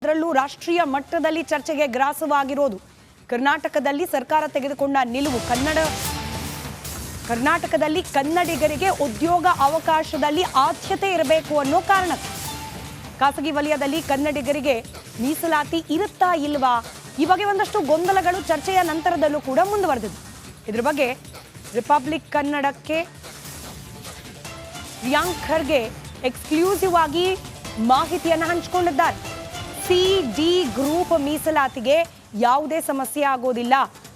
ಅದರಲ್ಲೂ ರಾಷ್ಟ್ರೀಯ ಮಟ್ಟದಲ್ಲಿ ಚರ್ಚೆಗೆ ಗ್ರಾಸವಾಗಿರೋದು ಕರ್ನಾಟಕದಲ್ಲಿ ಸರ್ಕಾರ ತೆಗೆದುಕೊಂಡ ನಿಲುವು ಕರ್ನಾಟಕದಲ್ಲಿ ಕನ್ನಡಿಗರಿಗೆ ಉದ್ಯೋಗ ಅವಕಾಶದಲ್ಲಿ ಆದ್ಯತೆ ಇರಬೇಕು ಅನ್ನೋ ಕಾರಣಕ್ಕೆ ಖಾಸಗಿ ವಲಯದಲ್ಲಿ ಕನ್ನಡಿಗರಿಗೆ ಮೀಸಲಾತಿ ಇರುತ್ತಾ ಇಲ್ವಾ ಈ ಬಗ್ಗೆ ಒಂದಷ್ಟು ಗೊಂದಲಗಳು ಚರ್ಚೆಯ ನಂತರದಲ್ಲೂ ಕೂಡ ಮುಂದುವರೆದಿದೆ. ಇದ್ರ ಬಗ್ಗೆ ರಿಪಬ್ಲಿಕ್ ಕನ್ನಡಕ್ಕೆ ಪ್ರಿಯಾಂಕ್ ಖರ್ಗೆ ಎಕ್ಸ್ಕ್ಲೂಸಿವ್ ಆಗಿ ಮಾಹಿತಿಯನ್ನು ಹಂಚಿಕೊಂಡಿದ್ದಾರೆ. ಸಿ-ಡಿ ಗ್ರೂಪ್ ಮೀಸಲಾತಿಗೆ ಯಾವುದೇ ಸಮಸ್ಯೆ ಆಗೋದಿಲ್ಲ.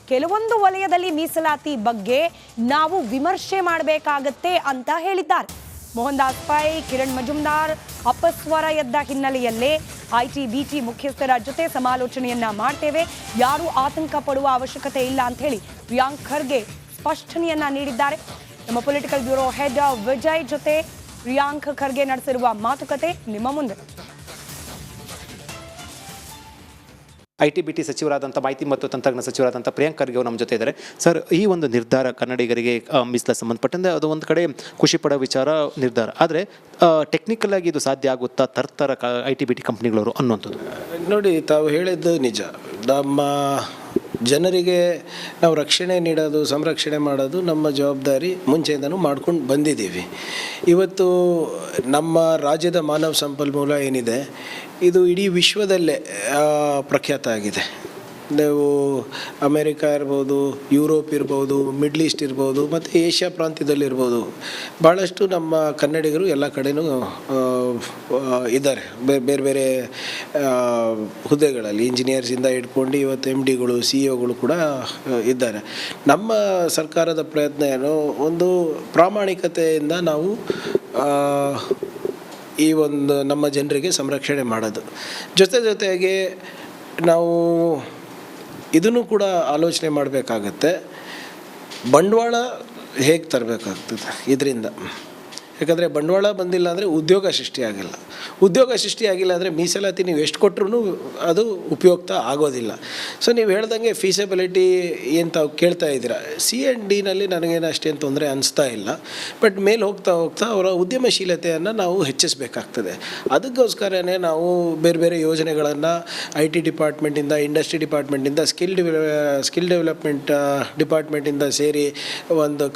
ಕೆಲವೊಂದು ವಲಯದಲ್ಲಿ ಮೀಸಲಾತಿ ಬಗ್ಗೆ ನಾವು ವಿಮರ್ಶೆ ಮಾಡಬೇಕಾಗತ್ತೆ ಅಂತ ಹೇಳಿದ್ದಾರೆ. ಮೋಹನ್ ದಾಸ್ ಪೈ, ಕಿರಣ್ ಮಜುಮ್ದಾರ್ ಅಪಸ್ವರ ಎದ್ದ ಹಿನ್ನೆಲೆಯಲ್ಲೇ ಐಟಿ-ಬಿಟಿ ಮುಖ್ಯಸ್ಥರ ಜೊತೆ ಸಮಾಲೋಚನೆಯನ್ನ ಮಾಡ್ತೇವೆ, ಯಾರೂ ಆತಂಕ ಪಡುವ ಅವಶ್ಯಕತೆ ಇಲ್ಲ ಅಂತ ಹೇಳಿ ಪ್ರಿಯಾಂಕ್ ಖರ್ಗೆ ಸ್ಪಷ್ಟನೆಯನ್ನ ನೀಡಿದ್ದಾರೆ. ನಮ್ಮ ಪೊಲಿಟಿಕಲ್ ಬ್ಯೂರೋ ಹೆಡ್ ವಿಜಯ್ ಜೊತೆ ಪ್ರಿಯಾಂಕ್ ಖರ್ಗೆ ನಡೆಸಿರುವ ಮಾತುಕತೆ ನಿಮ್ಮ ಮುಂದೆ. ಐಟಿ-ಬಿಟಿ ಸಚಿವರಾದಂಥ ಮಾಹಿತಿ ಮತ್ತು ತಂತ್ರಜ್ಞಾನ ಸಚಿವರಾದಂಥ ಪ್ರಿಯಾಂಕ್ ಖರ್ಗೆ ಅವರು ನಮ್ಮ ಜೊತೆ ಇದ್ದಾರೆ. ಸರ್, ಈ ಒಂದು ನಿರ್ಧಾರ ಕನ್ನಡಿಗರಿಗೆ ಮೀಸಲ ಸಂಬಂಧಪಟ್ಟಂತೆ ಅದು ಒಂದು ಕಡೆ ಖುಷಿ ಪಡೋ ವಿಚಾರ ನಿರ್ಧಾರ, ಆದರೆ ಟೆಕ್ನಿಕಲ್ ಆಗಿ ಇದು ಸಾಧ್ಯ ಆಗುತ್ತಾ ತರ್ತಾರ ಐಟಿ-ಬಿಟಿ ಕಂಪ್ನಿಗಳವರು ಅನ್ನುವಂಥದ್ದು? ನೋಡಿ, ತಾವು ಹೇಳಿದ್ದು ನಿಜ. ನಮ್ಮ ಜನರಿಗೆ ನಾವು ರಕ್ಷಣೆ ನೀಡೋದು, ಸಂರಕ್ಷಣೆ ಮಾಡೋದು ನಮ್ಮ ಜವಾಬ್ದಾರಿ ಮುಂಚೆಯಿಂದನೂ ಮಾಡ್ಕೊಂಡು ಬಂದಿದ್ದೀವಿ. ಇವತ್ತು ನಮ್ಮ ರಾಜ್ಯದ ಮಾನವ ಸಂಪನ್ಮೂಲ ಏನಿದೆ ಇದು ಇಡೀ ವಿಶ್ವದಲ್ಲೇ ಪ್ರಖ್ಯಾತ ಆಗಿದೆ. ನೀವು ಅಮೇರಿಕಾ ಇರ್ಬೋದು, ಯುರೋಪ್ ಇರ್ಬೋದು, ಮಿಡ್ಲ್ ಈಸ್ಟ್ ಇರ್ಬೋದು, ಮತ್ತು ಏಷ್ಯಾ ಪ್ರಾಂತ್ಯದಲ್ಲಿರ್ಬೋದು, ಭಾಳಷ್ಟು ನಮ್ಮ ಕನ್ನಡಿಗರು ಎಲ್ಲ ಕಡೆಯೂ ಇದ್ದಾರೆ. ಬೇರೆ ಬೇರೆ ಹುದ್ದೆಗಳಲ್ಲಿ ಇಂಜಿನಿಯರ್ಸಿಂದ ಹಿಡ್ಕೊಂಡು ಇವತ್ತು MDಗಳು, CEO ಕೂಡ ಇದ್ದಾರೆ. ನಮ್ಮ ಸರ್ಕಾರದ ಪ್ರಯತ್ನ ಏನು, ಒಂದು ಪ್ರಾಮಾಣಿಕತೆಯಿಂದ ನಾವು ಈ ಒಂದು ನಮ್ಮ ಜನರಿಗೆ ಸಂರಕ್ಷಣೆ ಮಾಡೋದು, ಜೊತೆಗೆ ನಾವು ಇದನ್ನು ಕೂಡ ಆಲೋಚನೆ ಮಾಡಬೇಕಾಗತ್ತೆ. ಬಂಡವಾಳ ಹೇಗೆ ತರಬೇಕಾಗ್ತದೆ ಇದರಿಂದ. ಯಾಕಂದರೆ ಬಂಡವಾಳ ಬಂದಿಲ್ಲ ಅಂದರೆ ಉದ್ಯೋಗ ಸೃಷ್ಟಿಯಾಗಿಲ್ಲ ಅಂದರೆ ಮೀಸಲಾತಿ ನೀವು ಎಷ್ಟು ಕೊಟ್ಟರು ಅದು ಉಪಯುಕ್ತ ಆಗೋದಿಲ್ಲ. ಸೊ ನೀವು ಹೇಳ್ದಂಗೆ ಫೀಸಿಬಿಲಿಟಿ ಏನು ತಾವು ಕೇಳ್ತಾ ಇದ್ದೀರಾ, C&Dನಲ್ಲಿ ನನಗೇನು ಅಷ್ಟೇನು ತೊಂದರೆ ಅನಿಸ್ತಾ ಇಲ್ಲ. ಬಟ್ ಮೇಲೆ ಹೋಗ್ತಾ ಅವರ ಉದ್ಯಮಶೀಲತೆಯನ್ನು ನಾವು ಹೆಚ್ಚಿಸಬೇಕಾಗ್ತದೆ. ಅದಕ್ಕೋಸ್ಕರನೇ ನಾವು ಬೇರೆ ಬೇರೆ ಯೋಜನೆಗಳನ್ನು IT ಡಿಪಾರ್ಟ್ಮೆಂಟಿಂದ, ಇಂಡಸ್ಟ್ರಿ ಡಿಪಾರ್ಟ್ಮೆಂಟಿಂದ, ಸ್ಕಿಲ್ ಡೆವಲಪ್ಮೆಂಟ್ ಡಿಪಾರ್ಟ್ಮೆಂಟಿಂದ ಸೇರಿ ಒಂದು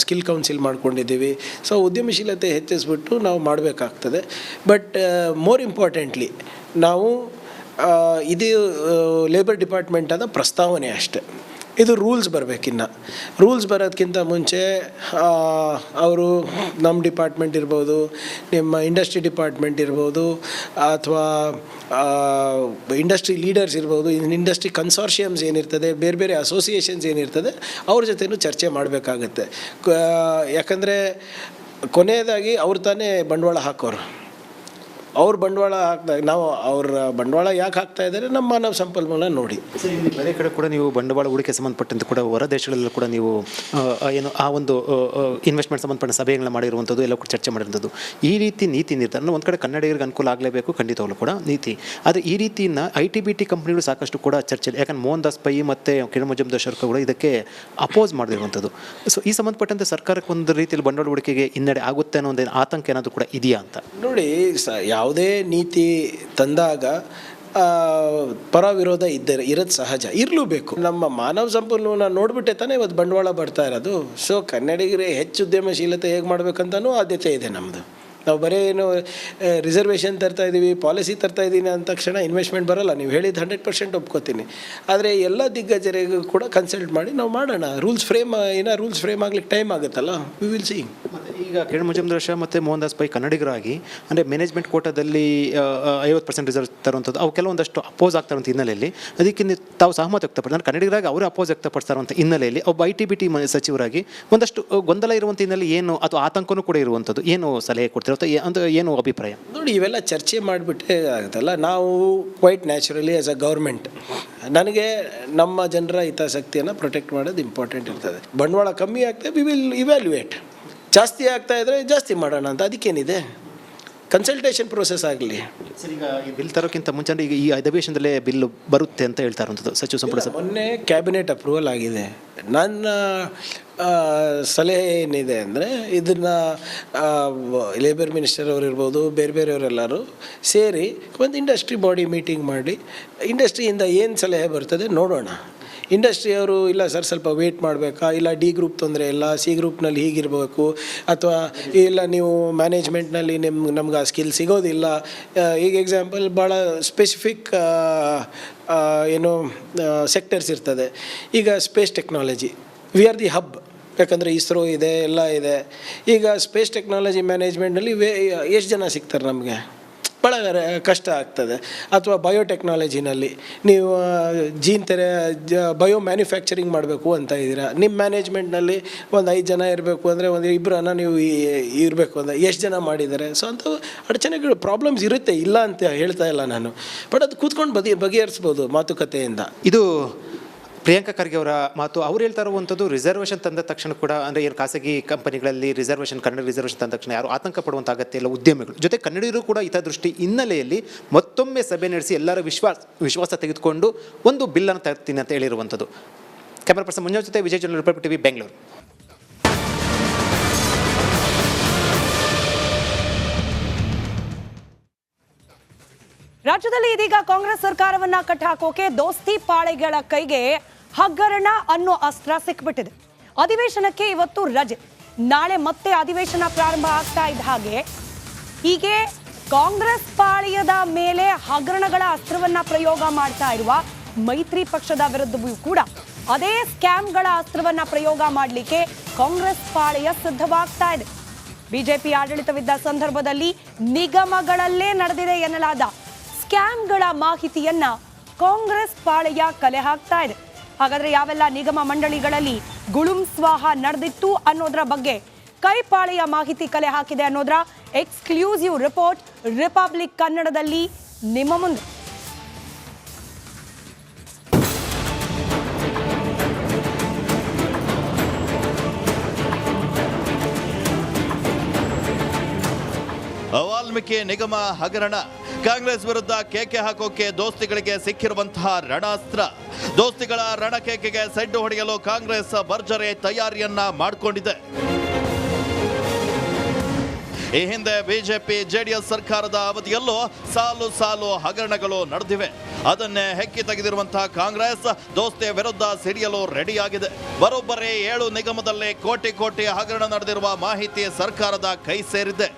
ಸ್ಕಿಲ್ ಕೌನ್ಸಿಲ್ ಮಾಡ್ಕೊಂಡಿದ್ದೀವಿ. ಸೊ ಉದ್ಯಮಶೀಲತೆ ಹೆಚ್ಚಿಸ್ಬಿಟ್ಟು ನಾವು ಮಾಡಬೇಕಾಗ್ತದೆ. ಬಟ್ ಮೋರ್ ಇಂಪಾರ್ಟೆಂಟ್ಲಿ ನಾವು ಇದು ಲೇಬರ್ ಡಿಪಾರ್ಟ್ಮೆಂಟಾದ ಪ್ರಸ್ತಾವನೆ ಅಷ್ಟೆ. ಇದು ರೂಲ್ಸ್ ರೂಲ್ಸ್ ಬರೋದಕ್ಕಿಂತ ಮುಂಚೆ ಅವರು ನಮ್ಮ ಡಿಪಾರ್ಟ್ಮೆಂಟ್ ಇರ್ಬೋದು, ನಿಮ್ಮ ಇಂಡಸ್ಟ್ರಿ ಡಿಪಾರ್ಟ್ಮೆಂಟ್ ಇರ್ಬೋದು, ಅಥವಾ ಇಂಡಸ್ಟ್ರಿ ಲೀಡರ್ಸ್ ಇರ್ಬೋದು, ಇಂಡಸ್ಟ್ರಿ ಕನ್ಸಾರ್ಷಿಯಮ್ಸ್ ಏನಿರ್ತದೆ, ಬೇರೆ ಬೇರೆ ಅಸೋಸಿಯೇಷನ್ಸ್ ಏನಿರ್ತದೆ, ಅವ್ರ ಜೊತೆನೂ ಚರ್ಚೆ ಮಾಡಬೇಕಾಗತ್ತೆ. ಯಾಕಂದರೆ ಕೊನೆಯದಾಗಿ ಅವ್ರು ತಾನೇ ಬಂಡವಾಳ ಹಾಕೋರು. ಅವ್ರು ಬಂಡವಾಳ ಹಾಕಿದಾಗ ನಾವು ಅವ್ರ ಬಂಡವಾಳ ಯಾಕೆ ಹಾಕ್ತಾ ಇದ್ದಾರೆ, ನಮ್ಮ ಮಾನವ ಸಂಪನ್ಮೂಲ ನೋಡಿ. ಬೇರೆ ಕಡೆ ಕೂಡ ನೀವು ಬಂಡವಾಳ ಹೂಡಿಕೆ ಸಂಬಂಧಪಟ್ಟಂತೆ ಕೂಡ ಹೊರ ದೇಶಗಳಲ್ಲೂ ಕೂಡ ನೀವು ಏನು ಆ ಒಂದು ಇನ್ವೆಸ್ಟ್ಮೆಂಟ್ ಸಂಬಂಧಪಟ್ಟ ಸಭೆಗಳನ್ನ ಮಾಡಿರುವಂಥದ್ದು, ಎಲ್ಲ ಕೂಡ ಚರ್ಚೆ ಮಾಡಿರುವಂಥದ್ದು. ಈ ರೀತಿ ನೀತಿ ನಿರ್ಧಾರ ಒಂದು ಕಡೆ ಕನ್ನಡಿಗರಿಗೆ ಅನುಕೂಲ ಆಗಲೇಬೇಕು, ಖಂಡಿತವಾಗ್ಲೂ ಕೂಡ ನೀತಿ. ಆದರೆ ಈ ರೀತಿಯನ್ನು IT-BT ಕಂಪ್ನಿಗಳು ಸಾಕಷ್ಟು ಕೂಡ ಚರ್ಚೆ, ಯಾಕಂದ್ರೆ ಮೋಹನ್ ದಾಸ್ ಪೈ ಮತ್ತು ಕಿರಣ್ ಮಜುಮ್ದಾರ್ ಕೂಡ ಇದಕ್ಕೆ ಅಪೋಸ್ ಮಾಡಿರುವಂಥದ್ದು. ಸೊ ಈ ಸಂಬಂಧಪಟ್ಟಂತೆ ಸರ್ಕಾರಕ್ಕೆ ಒಂದು ರೀತಿಯಲ್ಲಿ ಬಂಡವಾಳ ಹೂಡಿಕೆಗೆ ಹಿನ್ನಡೆ ಆಗುತ್ತೆ ಅನ್ನೋ ಒಂದು ಆತಂಕ ಏನಾದರೂ ಕೂಡ ಇದೆಯಾ ಅಂತ ನೋಡಿ. ಯಾವುದೇ ನೀತಿ ತಂದಾಗ ಪರ ವಿರೋಧ ಇರೋದು ಸಹಜ, ಇರಲೂಬೇಕು. ನಮ್ಮ ಮಾನವ ಸಂಪನ್ಮೂಲ ನೋಡಿಬಿಟ್ಟೆ ತಾನೇ ಇವತ್ತು ಬಂಡವಾಳ ಬರ್ತಾ ಇರೋದು. ಸೊ ಕನ್ನಡಿಗರೇ ಹೆಚ್ಚು ಉದ್ಯಮಶೀಲತೆ ಹೇಗೆ ಮಾಡಬೇಕಂತನೂ ಆದ್ಯತೆ ಇದೆ ನಮ್ಮದು. ನಾವು ಬರೀ ಏನು ರಿಸರ್ವೇಷನ್ ತರ್ತಾಯಿದ್ದೀವಿ, ಪಾಲಿಸಿ ತರ್ತಾಯಿದ್ದೀನಿ ಅಂದ ತಕ್ಷಣ ಇನ್ವೆಸ್ಟ್ಮೆಂಟ್ ಬರೋಲ್ಲ. ನೀವು ಹೇಳಿದ್ದು 100% ಒಪ್ಕೋತೀನಿ. ಆದರೆ ಎಲ್ಲ ದಿಗ್ಗಜರಿಗೂ ಕೂಡ ಕನ್ಸಲ್ಟ್ ಮಾಡಿ ನಾವು ಮಾಡೋಣ. ರೂಲ್ಸ್ ಫ್ರೇಮ್ ಆಗ್ಲಿಕ್ಕೆ ಟೈಮ್ ಆಗುತ್ತಲ್ಲ, ವಿ ವಿಲ್ ಸಿ. ಈಗ ಕಿರಣ್ ಮಜುಮ್ದಾರ್ ಮತ್ತು ಮೋಹನ್ ದಾಸ್ ಪೈ ಕನ್ನಡಿಗರಾಗಿ ಅಂದರೆ ಮ್ಯಾನೇಜ್ಮೆಂಟ್ ಕೋಟಾದಲ್ಲಿ 50% ರಿಸರ್ವ್ ತರುವಂಥದ್ದು, ಅವು ಕೆಲವೊಂದಷ್ಟು ಅಪೋಸ್ ಆಗ್ತಾರಂಥ ಹಿನ್ನೆಲೆಯಲ್ಲಿ ಅದಕ್ಕೆ ತಾವು ಸಹಮತ ವ್ಯಕ್ತಪಡ್ತಾರೆ. ಕನ್ನಡಿಗರಾಗಿ ಅವರು ಅಪೋಸ್ ವ್ಯಕ್ತಪಡಿಸ್ತಾರಂಥ ಹಿನ್ನೆಲೆಯಲ್ಲಿ ಒಬ್ಬ IT-BT ಸಚಿವರಾಗಿ ಒಂದಷ್ಟು ಗೊಂದಲ ಇರುವಂಥ ಹಿನ್ನೆಲೆ ಏನು ಅಥವಾ ಆತಂಕನೂ ಕೂಡ ಇರುವಂಥದ್ದು, ಏನು ಸಲಹೆ ಕೊಡ್ತಿರೋ ಅಂತ ಏನು ಅಭಿಪ್ರಾಯ? ನೋಡಿ, ಇವೆಲ್ಲ ಚರ್ಚೆ ಮಾಡಿಬಿಟ್ಟೆ ಆಗುತ್ತಲ್ಲ. ನಾವು quite naturally as a government ನನಗೆ ನಮ್ಮ ಜನರ ಹಿತಾಸಕ್ತಿಯನ್ನು ಪ್ರೊಟೆಕ್ಟ್ ಮಾಡೋದು ಇಂಪಾರ್ಟೆಂಟ್ ಇರ್ತದೆ. ಬಂಡವಾಳ ಕಮ್ಮಿ ಆಗ್ತದೆ, ವಿ ವಿಲ್ ಇವ್ಯಾಲ್ಯೂಯೇಟ್. ಜಾಸ್ತಿ ಆಗ್ತಾ ಇದ್ದರೆ ಜಾಸ್ತಿ ಮಾಡೋಣ ಅಂತ, ಅದಕ್ಕೇನಿದೆ. ಕನ್ಸಲ್ಟೇಷನ್ ಪ್ರೋಸೆಸ್ ಆಗಲಿ. ಸರ್, ಈಗ ಈ ಬಿಲ್ ತರೋಕ್ಕಿಂತ ಮುಂಚೆ ಈಗ ಈ ಅಧಿವೇಶನದಲ್ಲೇ ಬಿಲ್ ಬರುತ್ತೆ ಅಂತ ಹೇಳ್ತಾ ಇರುವಂಥದ್ದು ಸಚಿವ ಸಂಪುಟ ಸಭೆ. ಮೊನ್ನೆ ಕ್ಯಾಬಿನೆಟ್ ಅಪ್ರೂವಲ್ ಆಗಿದೆ. ನನ್ನ ಸಲಹೆ ಏನಿದೆ ಅಂದರೆ ಇದನ್ನು ಲೇಬರ್ ಮಿನಿಸ್ಟರ್ ಅವರು ಇರ್ಬೋದು, ಬೇರೆ ಬೇರೆಯವರೆಲ್ಲರೂ ಸೇರಿ ಒಂದು ಇಂಡಸ್ಟ್ರಿ ಬಾಡಿ ಮೀಟಿಂಗ್ ಮಾಡಿ ಇಂಡಸ್ಟ್ರಿಯಿಂದ ಏನು ಸಲಹೆ ಬರ್ತದೆ ನೋಡೋಣ. ಇಂಡಸ್ಟ್ರಿಯವರು ಇಲ್ಲ ಸರ್ ಸ್ವಲ್ಪ ವೇಟ್ ಮಾಡಬೇಕಾ, ಇಲ್ಲ ಡಿ ಗ್ರೂಪ್ ತೊಂದರೆ ಇಲ್ಲ, ಸಿ ಗ್ರೂಪ್ನಲ್ಲಿ ಹೀಗಿರಬೇಕು, ಅಥವಾ ಇಲ್ಲ ನೀವು ಮ್ಯಾನೇಜ್ಮೆಂಟ್ನಲ್ಲಿ ನಮ್ಗೆ ಆ ಸ್ಕಿಲ್ ಸಿಗೋದಿಲ್ಲ. ಈಗ ಎಕ್ಸಾಂಪಲ್ ಭಾಳ ಸ್ಪೆಸಿಫಿಕ್ ಏನು ಸೆಕ್ಟರ್ಸ್ ಇರ್ತದೆ. ಈಗ space technology, we are the hub, ಯಾಕಂದರೆ ಇಸ್ರೋ ಇದೆ, ಎಲ್ಲ ಇದೆ. ಈಗ ಸ್ಪೇಸ್ ಟೆಕ್ನಾಲಜಿ ಮ್ಯಾನೇಜ್ಮೆಂಟ್ನಲ್ಲಿ ಎಷ್ಟು ಜನ ಸಿಗ್ತಾರೆ ನಮಗೆ? ಭಾಳ ಕಷ್ಟ ಆಗ್ತದೆ. ಅಥವಾ ಬಯೋಟೆಕ್ನಾಲಜಿನಲ್ಲಿ ನೀವು ಬಯೋ ಮ್ಯಾನುಫ್ಯಾಕ್ಚರಿಂಗ್ ಮಾಡಬೇಕು ಅಂತ ಇದ್ದೀರಾ, ನಿಮ್ಮ ಮ್ಯಾನೇಜ್ಮೆಂಟ್ನಲ್ಲಿ ಒಂದು 5 ಜನ ಇರಬೇಕು ಅಂದರೆ ಒಂದು 2 ನೀವು ಇರಬೇಕು ಅಂದರೆ ಎಷ್ಟು ಜನ ಮಾಡಿದ್ದಾರೆ? ಸೊ ಅಂಥ ಅಡಚಣೆಗಳು ಪ್ರಾಬ್ಲಮ್ಸ್ ಇರುತ್ತೆ, ಇಲ್ಲ ಅಂತ ಹೇಳ್ತಾ ಇಲ್ಲ ನಾನು, ಬಟ್ ಅದು ಕೂತ್ಕೊಂಡು ಬಗೆಹರಿಸ್ಬೋದು ಮಾತುಕತೆಯಿಂದ. ಇದು ಪ್ರಿಯಾಂಕಾ ಖರ್ಗೆ ಅವರ ಮಾತು. ಅವ್ರು ಹೇಳ್ತಾ ಇರುವಂಥದ್ದು ರಿಸರ್ವೇಷನ್ ತಂದ ತಕ್ಷಣ ಕೂಡ, ಅಂದರೆ ಏನು ಖಾಸಗಿ ಕಂಪನಿಗಳಲ್ಲಿ ಕನ್ನಡ ರಿಸರ್ವೇಷನ್ ತಂದ ತಕ್ಷಣ ಯಾರು ಆತಂಕ ಪಡುವಂಥ ಅಗತ್ಯ ಇಲ್ಲ. ಉದ್ಯಮಿಗಳು ಜೊತೆ ಕನ್ನಡಿಗರು ಕೂಡ ಹಿತದೃಷ್ಟಿ ಹಿನ್ನೆಲೆಯಲ್ಲಿ ಮತ್ತೊಮ್ಮೆ ಸಭೆ ನಡೆಸಿ ಎಲ್ಲರ ವಿಶ್ವಾಸ ತೆಗೆದುಕೊಂಡು ಒಂದು ಬಿಲ್ಲನ್ನು ತರ್ತೀನಿ ಅಂತ ಹೇಳಿರುವಂಥದ್ದು. ಕ್ಯಾಮರಾ ಪರ್ಸನ್ ಮಂಜುನಾಥ್ ಜೊತೆ Vijay general republic TV, Bengaluru. ರಾಜ್ಯದಲ್ಲಿ ಇದೀಗ ಕಾಂಗ್ರೆಸ್ ಸರ್ಕಾರವನ್ನ ಕಟ್ಟಾಕೋಕೆ ದೋಸ್ತಿ ಪಾಳೆಗಳ ಕೈಗೆ ಹಗರಣ ಅನ್ನೋ ಅಸ್ತ್ರ ಸಿಕ್ಬಿಟ್ಟಿದೆ. ಅಧಿವೇಶನಕ್ಕೆ ಇವತ್ತು ರಜೆ, ನಾಳೆ ಮತ್ತೆ ಅಧಿವೇಶನ ಪ್ರಾರಂಭ ಆಗ್ತಾ ಇದ್ದ ಹಾಗೆ ಹೀಗೆ ಕಾಂಗ್ರೆಸ್ ಪಾಳೆಯದ ಮೇಲೆ ಹಗರಣಗಳ ಅಸ್ತ್ರವನ್ನ ಪ್ರಯೋಗ ಮಾಡ್ತಾ ಇರುವ ಮೈತ್ರಿ ಪಕ್ಷದ ವಿರುದ್ಧವೂ ಕೂಡ ಅದೇ ಸ್ಕ್ಯಾಮ್ಗಳ ಅಸ್ತ್ರವನ್ನ ಪ್ರಯೋಗ ಮಾಡಲಿಕ್ಕೆ ಕಾಂಗ್ರೆಸ್ ಪಾಳೆಯ ಸಿದ್ಧವಾಗ್ತಾ ಇದೆ. ಬಿಜೆಪಿ ಆಡಳಿತವಿದ್ದ ಸಂದರ್ಭದಲ್ಲಿ ನಿಗಮಗಳಲ್ಲೇ ನಡೆದಿದೆ ಎನ್ನಲಾದ ಸ್ಕ್ಯಾಮ್ಗಳ ಮಾಹಿತಿಯನ್ನ ಕಾಂಗ್ರೆಸ್ ಪಾಳೆಯ ಕಲೆ ಹಾಕ್ತಾ ಇದೆ. ಹಾಗಾದ್ರೆ ಯಾವೆಲ್ಲ ನಿಗಮ ಮಂಡಳಿಗಳಲ್ಲಿ ಗುಳುಂ ಸ್ವಾಹ ನಡೆದಿತ್ತು ಅನ್ನೋದ್ರ ಬಗ್ಗೆ ಕೈಪಾಳೆಯ ಮಾಹಿತಿ ಕಲೆ ಹಾಕಿದೆ ಅನ್ನೋದ್ರ ಎಕ್ಸ್ಕ್ಲೂಸಿವ್ ರಿಪೋರ್ಟ್ ರಿಪಬ್ಲಿಕ್ ಕನ್ನಡದಲ್ಲಿ ನಿಮ್ಮ ಮುಂದೆ. ವಾಲ್ಮೀಕಿ ನಿಗಮ ಹಗರಣ, ಕಾಂಗ್ರೆಸ್ ವಿರುದ್ಧ ಕೇಕೆ ಹಾಕೋಕೆ ದೋಸ್ತಿಗಳಿಗೆ ಸಿಕ್ಕಿರುವಂತಹ ರಣಾಸ್ತ್ರ. ದೋಸ್ತಿಗಳ ರಣಕೇಕೆಗೆ ಸೆಡ್ಡು ಹೊಡೆಯಲು ಕಾಂಗ್ರೆಸ್ ಭರ್ಜರಿ ತಯಾರಿಯನ್ನ ಮಾಡಿಕೊಂಡಿದೆ. ಈ ಹಿಂದೆ ಬಿಜೆಪಿ ಜೆಡಿಎಸ್ ಸರ್ಕಾರದ ಅವಧಿಯಲ್ಲೂ ಸಾಲು ಸಾಲು ಹಗರಣಗಳು ನಡೆದಿವೆ. ಅದನ್ನೇ ಹೆಕ್ಕಿ ತೆಗೆದಿರುವಂತಹ ಕಾಂಗ್ರೆಸ್ ದೋಸ್ತಿ ವಿರುದ್ಧ ಸಿಡಿಯಲು ರೆಡಿಯಾಗಿದೆ. ಬರೋಬ್ಬರಿ 7 ನಿಗಮದಲ್ಲಿ ಕೋಟಿ ಕೋಟಿ ಹಗರಣ ನಡೆದಿರುವ ಮಾಹಿತಿ ಸರ್ಕಾರದ ಕೈ ಸೇರಿದೆ.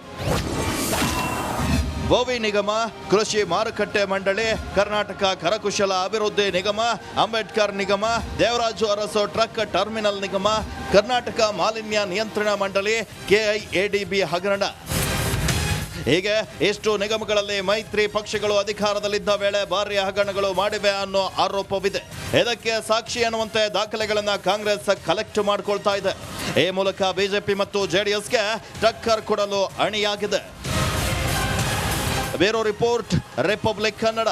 ಗೋವಿ ನಿಗಮ, ಕೃಷಿ ಮಾರುಕಟ್ಟೆ ಮಂಡಳಿ, ಕರ್ನಾಟಕ ಕರಕುಶಲ ಅಭಿವೃದ್ಧಿ ನಿಗಮ, ಅಂಬೇಡ್ಕರ್ ನಿಗಮ, ದೇವರಾಜು ಅರಸು ಟ್ರಕ್ ಟರ್ಮಿನಲ್ ನಿಗಮ, ಕರ್ನಾಟಕ ಮಾಲಿನ್ಯ ನಿಯಂತ್ರಣ ಮಂಡಳಿ, ಕೆಐಎಡಿಬಿ ಹಗರಣ. ಹೀಗೆ ಇಷ್ಟು ನಿಗಮಗಳಲ್ಲಿ ಮೈತ್ರಿ ಪಕ್ಷಗಳು ಅಧಿಕಾರದಲ್ಲಿದ್ದ ವೇಳೆ ಭಾರಿ ಹಗರಣಗಳು ಮಾಡಿವೆ ಅನ್ನೋ ಆರೋಪವಿದೆ. ಇದಕ್ಕೆ ಸಾಕ್ಷಿ ಎನ್ನುವಂತೆ ದಾಖಲೆಗಳನ್ನು ಕಾಂಗ್ರೆಸ್ ಕಲೆಕ್ಟ್ ಮಾಡಿಕೊಳ್ತಾ ಇದೆ. ಈ ಮೂಲಕ ಬಿಜೆಪಿ ಮತ್ತು ಜೆಡಿಎಸ್ಗೆ ಟಕ್ಕರ್ ಕೊಡಲು ಅಣಿಯಾಗಿದೆ. Bureau report, Republic Kannada.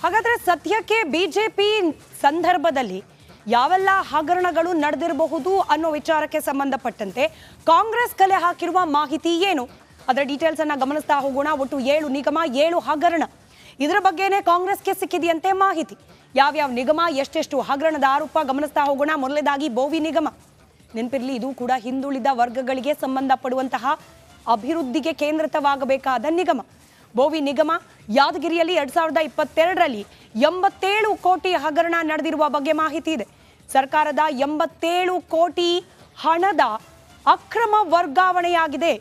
ಹಾಗಾದ್ರೆ ಸದ್ಯಕ್ಕೆ ಬಿಜೆಪಿ ಸಂದರ್ಭದಲ್ಲಿ ಯಾವೆಲ್ಲ ಹಗರಣಗಳು ನಡೆದಿರಬಹುದು ಅನ್ನೋ ವಿಚಾರಕ್ಕೆ ಸಂಬಂಧಪಟ್ಟಂತೆ ಕಾಂಗ್ರೆಸ್ ಕಲೆ ಹಾಕಿರುವ ಮಾಹಿತಿ ಏನು, ಅದರ ಡೀಟೇಲ್ಸ್ ಅನ್ನ ಗಮನಿಸ್ತಾ ಹೋಗೋಣ. ಒಟ್ಟು 7 ನಿಗಮ, 7 ಹಗರಣ, ಇದರ ಬಗ್ಗೆನೇ ಕಾಂಗ್ರೆಸ್ಗೆ ಸಿಕ್ಕಿದೆಯಂತೆ ಮಾಹಿತಿ. ಯಾವ್ಯಾವ ನಿಗಮ, ಎಷ್ಟೆಷ್ಟು ಹಗರಣದ ಆರೋಪ ಗಮನಿಸ್ತಾ ಹೋಗೋಣ. ಮೊದಲನೇದಾಗಿ ಬೋವಿ ನಿಗಮ. ನೆನಪಿರಲಿ, ಇದು ಕೂಡ ಹಿಂದುಳಿದ ವರ್ಗಗಳಿಗೆ ಸಂಬಂಧಪಡುವಂತಹ ಅಭಿವೃದ್ಧಿಗೆ ಕೇಂದ್ರಿತವಾಗಬೇಕಾದ ನಿಗಮ. ಬೋವಿ ನಿಗಮ ಯಾದಗಿರಿಯಲ್ಲಿ 2022ರಲ್ಲಿ 87 ಕೋಟಿ ಹಗರಣ ನಡೆದಿರುವ ಬಗ್ಗೆ ಮಾಹಿತಿ ಇದೆ. ಸರ್ಕಾರದ 87 ಕೋಟಿ ಹಣದ ಅಕ್ರಮ ವರ್ಗಾವಣೆಯಾಗಿದೆ.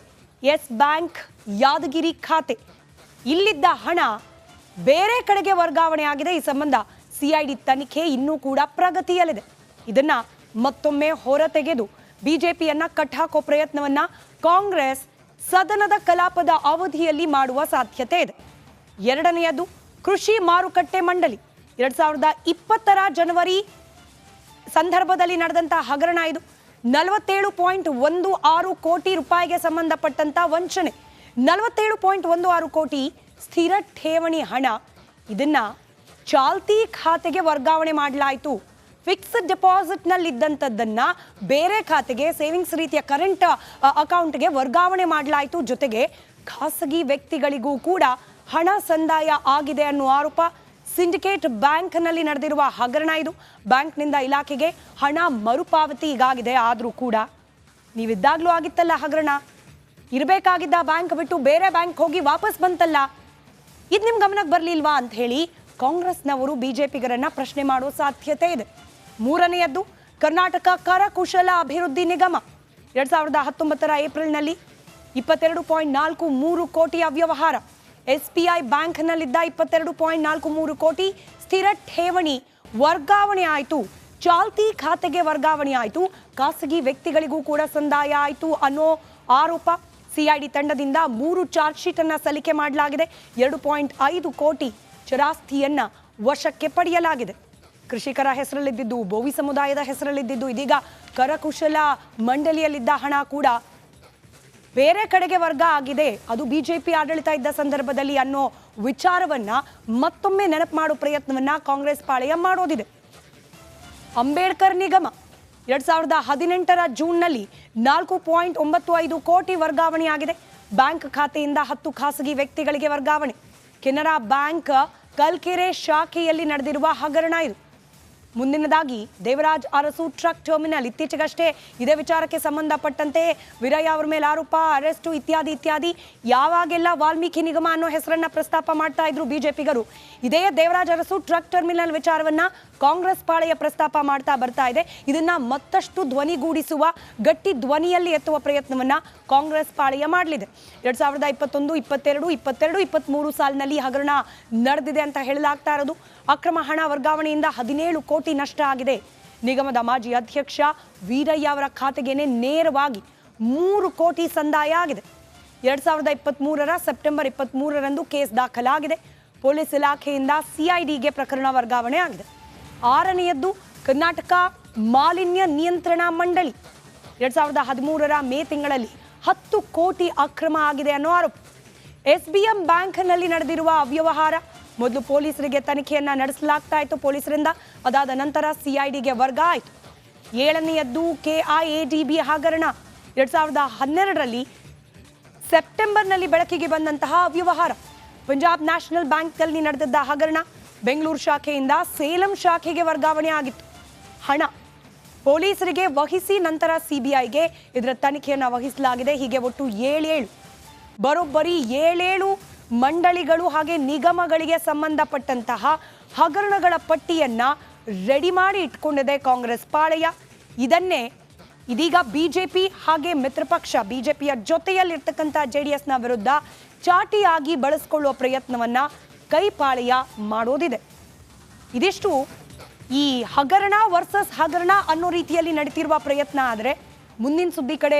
ಎಸ್ ಬ್ಯಾಂಕ್ ಯಾದಗಿರಿ ಖಾತೆ, ಇಲ್ಲಿದ್ದ ಹಣ ಬೇರೆ ಕಡೆಗೆ ವರ್ಗಾವಣೆ ಆಗಿದೆ. ಈ ಸಂಬಂಧ ಸಿಐಡಿ ತನಿಖೆ ಇನ್ನೂ ಕೂಡ ಪ್ರಗತಿಯಲ್ಲಿದೆ. ಇದನ್ನ ಮತ್ತೊಮ್ಮೆ ಹೊರತೆಗೆದು ಬಿಜೆಪಿಯನ್ನ ಕಟ್ಟಾಕೋ ಪ್ರಯತ್ನವನ್ನ ಕಾಂಗ್ರೆಸ್ ಸದನದ ಕಲಾಪದ ಅವಧಿಯಲ್ಲಿ ಮಾಡುವ ಸಾಧ್ಯತೆ ಇದೆ. ಎರಡನೆಯದು ಕೃಷಿ ಮಾರುಕಟ್ಟೆ ಮಂಡಳಿ. 2020ರ ಜನವರಿ ಸಂದರ್ಭದಲ್ಲಿ ನಡೆದಂತಹ ಹಗರಣ ಇದು. 47.16 ಕೋಟಿ ರೂಪಾಯಿಗೆ ಸಂಬಂಧಪಟ್ಟಂತ ವಂಚನೆ. 47.16 ಕೋಟಿ ಸ್ಥಿರ ಠೇವಣಿ ಹಣ, ಇದನ್ನ ಚಾಲ್ತಿ ಖಾತೆಗೆ ವರ್ಗಾವಣೆ ಮಾಡಲಾಯಿತು. ಫಿಕ್ಸ್ಡ್ ಡೆಪಾಸಿಟ್ನಲ್ಲಿದ್ದಂಥದ್ದನ್ನು ಬೇರೆ ಖಾತೆಗೆ ಸೇವಿಂಗ್ಸ್ ರೀತಿಯ ಕರೆಂಟ್ ಅಕೌಂಟ್ಗೆ ವರ್ಗಾವಣೆ ಮಾಡಲಾಯಿತು. ಜೊತೆಗೆ ಖಾಸಗಿ ವ್ಯಕ್ತಿಗಳಿಗೂ ಕೂಡ ಹಣ ಸಂದಾಯ ಆಗಿದೆ ಅನ್ನುವ ಆರೋಪ. ಸಿಂಡಿಕೇಟ್ ಬ್ಯಾಂಕ್ನಲ್ಲಿ ನಡೆದಿರುವ ಹಗರಣ ಇದು. ಬ್ಯಾಂಕ್ನಿಂದ ಇಲಾಖೆಗೆ ಹಣ ಮರುಪಾವತಿ ಈಗಾಗಿದೆ. ಆದರೂ ಕೂಡ ನೀವಿದ್ದಾಗಲೂ ಆಗಿತ್ತಲ್ಲ ಹಗರಣ, ಇರಬೇಕಾಗಿದ್ದ ಬ್ಯಾಂಕ್ ಬಿಟ್ಟು ಬೇರೆ ಬ್ಯಾಂಕ್ ಹೋಗಿ ವಾಪಸ್ ಬಂತಲ್ಲ, ಇದು ನಿಮ್ಮ ಗಮನಕ್ಕೆ ಬರಲಿಲ್ವಾ ಅಂತ ಹೇಳಿ ಕಾಂಗ್ರೆಸ್ನವರು ಬಿಜೆಪಿಗರನ್ನ ಪ್ರಶ್ನೆ ಮಾಡೋ ಸಾಧ್ಯತೆ ಇದೆ. ಮೂರನೆಯದ್ದು ಕರ್ನಾಟಕ ಕರಕುಶಲ ಅಭಿವೃದ್ಧಿ ನಿಗಮ 2019 ಏಪ್ರಿಲ್ನಲ್ಲಿ 22.43 ಕೋಟಿ ಅವ್ಯವಹಾರ. SBI ಬ್ಯಾಂಕ್ನಲ್ಲಿದ್ದ 22.43 ಕೋಟಿ ಸ್ಥಿರ ಠೇವಣಿ ವರ್ಗಾವಣೆ ಆಯಿತು, ಚಾಲ್ತಿ ಖಾತೆಗೆ ವರ್ಗಾವಣೆ ಆಯಿತು, ಖಾಸಗಿ ವ್ಯಕ್ತಿಗಳಿಗೂ ಕೂಡ ಸಂದಾಯ ಆಯಿತು ಅನ್ನೋ ಆರೋಪ. CID ತಂಡದಿಂದ 3 ಚಾರ್ಜ್ ಶೀಟ್ ಅನ್ನು ಸಲ್ಲಿಕೆ ಮಾಡಲಾಗಿದೆ. 2.5 ಕೋಟಿ ಚರಾಸ್ತಿಯನ್ನ ವಶಕ್ಕೆ ಪಡೆಯಲಾಗಿದೆ. ಕೃಷಿಕರ ಹೆಸರಲ್ಲಿದ್ದು, ಬೋವಿ ಸಮುದಾಯದ ಹೆಸರಲ್ಲಿದ್ದು, ಇದೀಗ ಕರಕುಶಲ ಮಂಡಳಿಯಲ್ಲಿದ್ದ ಹಣ ಕೂಡ ಬೇರೆ ಕಡೆಗೆ ವರ್ಗ ಆಗಿದೆ. ಅದು ಬಿಜೆಪಿ ಆಡಳಿತ ಇದ್ದ ಸಂದರ್ಭದಲ್ಲಿ ಅನ್ನೋ ವಿಚಾರವನ್ನ ಮತ್ತೊಮ್ಮೆ ನೆನಪು ಮಾಡೋ ಪ್ರಯತ್ನವನ್ನ ಕಾಂಗ್ರೆಸ್ ಪಾಳೆಯ ಮಾಡೋದಿದೆ. ಅಂಬೇಡ್ಕರ್ ನಿಗಮ 2018 ಜೂನ್ನಲ್ಲಿ 4.95 ಕೋಟಿ ವರ್ಗಾವಣೆಯಾಗಿದೆ. ಬ್ಯಾಂಕ್ ಖಾತೆಯಿಂದ 10 ಖಾಸಗಿ ವ್ಯಕ್ತಿಗಳಿಗೆ ವರ್ಗಾವಣೆ. ಕೆನರಾ ಬ್ಯಾಂಕ್ ಕಲ್ಕೆರೆ ಶಾಖೆಯಲ್ಲಿ ನಡೆದಿರುವ ಹಗರಣ ಇದು. ಮುಂದಿನದಾಗಿ ದೇವರಾಜ್ ಅರಸು ಟ್ರಕ್ ಟರ್ಮಿನಲ್. ಇತ್ತೀಚೆಗಷ್ಟೇ ಇದೇ ವಿಚಾರಕ್ಕೆ ಸಂಬಂಧಪಟ್ಟಂತೆ ವೀರಯ್ಯ ಅವರ ಮೇಲೆ ಆರೋಪ, ಅರೆಸ್ಟು ಇತ್ಯಾದಿ ಇತ್ಯಾದಿ. ಯಾವಾಗೆಲ್ಲ ವಾಲ್ಮೀಕಿ ನಿಗಮ ಅನ್ನೋ ಹೆಸರನ್ನ ಪ್ರಸ್ತಾಪ ಮಾಡ್ತಾ ಇದ್ರು ಬಿಜೆಪಿಗರು, ಇದೇ ದೇವರಾಜ್ ಅರಸು ಟ್ರಕ್ ಟರ್ಮಿನಲ್ ವಿಚಾರವನ್ನ ಕಾಂಗ್ರೆಸ್ ಪಾಳೆಯ ಪ್ರಸ್ತಾಪ ಮಾಡ್ತಾ ಬರ್ತಾ ಇದೆ. ಇದನ್ನ ಮತ್ತಷ್ಟು ಧ್ವನಿಗೂಡಿಸುವ, ಗಟ್ಟಿ ಧ್ವನಿಯಲ್ಲಿ ಎತ್ತುವ ಪ್ರಯತ್ನವನ್ನ ಕಾಂಗ್ರೆಸ್ ಪಾಳೆಯ ಮಾಡಲಿದೆ. 2021, 22, 22, 23 ಸಾಲಿನಲ್ಲಿ ಹಗರಣ ನಡೆದಿದೆ ಅಂತ ಹೇಳಲಾಗ್ತಾ ಇರೋದು. ಅಕ್ರಮ ಹಣ ವರ್ಗಾವಣೆಯಿಂದ 17 ಕೋಟಿ ನಷ್ಟ ಆಗಿದೆ. ನಿಗಮದ ಮಾಜಿ ಅಧ್ಯಕ್ಷ ವೀರಯ್ಯ ಅವರ ಖಾತೆಗೇನೆ ನೇರವಾಗಿ 3 ಕೋಟಿ ಸಂದಾಯ ಆಗಿದೆ. 2023 ಸೆಪ್ಟೆಂಬರ್ 23ರಂದು ಕೇಸ್ ದಾಖಲಾಗಿದೆ. ಪೊಲೀಸ್ ಇಲಾಖೆಯಿಂದ CIDಗೆ ಪ್ರಕರಣ ವರ್ಗಾವಣೆ ಆಗಿದೆ. 6ನೆಯದ್ದು ಕರ್ನಾಟಕ ಮಾಲಿನ್ಯ ನಿಯಂತ್ರಣ ಮಂಡಳಿ. 2013 ಮೇ ತಿಂಗಳಲ್ಲಿ 10 ಕೋಟಿ ಅಕ್ರಮ ಆಗಿದೆ ಅನ್ನೋ ಆರೋಪ. SBM ಬ್ಯಾಂಕ್ನಲ್ಲಿ ನಡೆದಿರುವ ಅವ್ಯವಹಾರ. ಮೊದಲು ಪೊಲೀಸರಿಗೆ ತನಿಖೆಯನ್ನ ನಡೆಸಲಾಗ್ತಾ ಇತ್ತು ಪೊಲೀಸರಿಂದ, ಅದಾದ ನಂತರ CIDಗೆ ವರ್ಗ ಆಯಿತು. 7ನೆಯದ್ದು KIADB ಹಗರಣ. 2012ರಲ್ಲಿ ಸೆಪ್ಟೆಂಬರ್ನಲ್ಲಿ ಬೆಳಕಿಗೆ ಬಂದಂತಹ ಅವ್ಯವಹಾರ. ಪಂಜಾಬ್ ನ್ಯಾಷನಲ್ ಬ್ಯಾಂಕ್ನಲ್ಲಿ ನಡೆದಿದ್ದ ಹಗರಣ. ಬೆಂಗಳೂರು ಶಾಖೆಯಿಂದ ಸೇಲಂ ಶಾಖೆಗೆ ವರ್ಗಾವಣೆ ಆಗಿತ್ತು. ಹಣ ಪೊಲೀಸರಿಗೆ ವಹಿಸಿ ನಂತರ CBIಗೆ ಇದರ ತನಿಖೆಯನ್ನು ವಹಿಸಲಾಗಿದೆ. ಹೀಗೆ ಒಟ್ಟು 7 ಬರೋಬ್ಬರಿ 7 ಮಂಡಳಿಗಳು ಹಾಗೆ ನಿಗಮಗಳಿಗೆ ಸಂಬಂಧಪಟ್ಟಂತಹ ಹಗರಣಗಳ ಪಟ್ಟಿಯನ್ನ ರೆಡಿ ಮಾಡಿ ಇಟ್ಕೊಂಡಿದೆ ಕಾಂಗ್ರೆಸ್ ಪಾಳೆಯ. ಇದನ್ನೇ ಇದೀಗ ಬಿಜೆಪಿ ಹಾಗೆ ಮಿತ್ರಪಕ್ಷ ಬಿಜೆಪಿಯ ಜೊತೆಯಲ್ಲಿರ್ತಕ್ಕಂಥ JDSನ ವಿರುದ್ಧ ಚಾಟಿಯಾಗಿ ಬಳಸಿಕೊಳ್ಳುವ ಪ್ರಯತ್ನವನ್ನ ಕೈಪಾಳೆಯ ಮಾಡೋದಿದೆ. ಇದಿಷ್ಟು ಈ ಹಗರಣ ವರ್ಸಸ್ ಹಗರಣ ಅನ್ನೋ ರೀತಿಯಲ್ಲಿ ನಡೀತಿರುವ ಪ್ರಯತ್ನ. ಆದರೆ ಮುಂದಿನ ಸುದ್ದಿ ಕಡೆ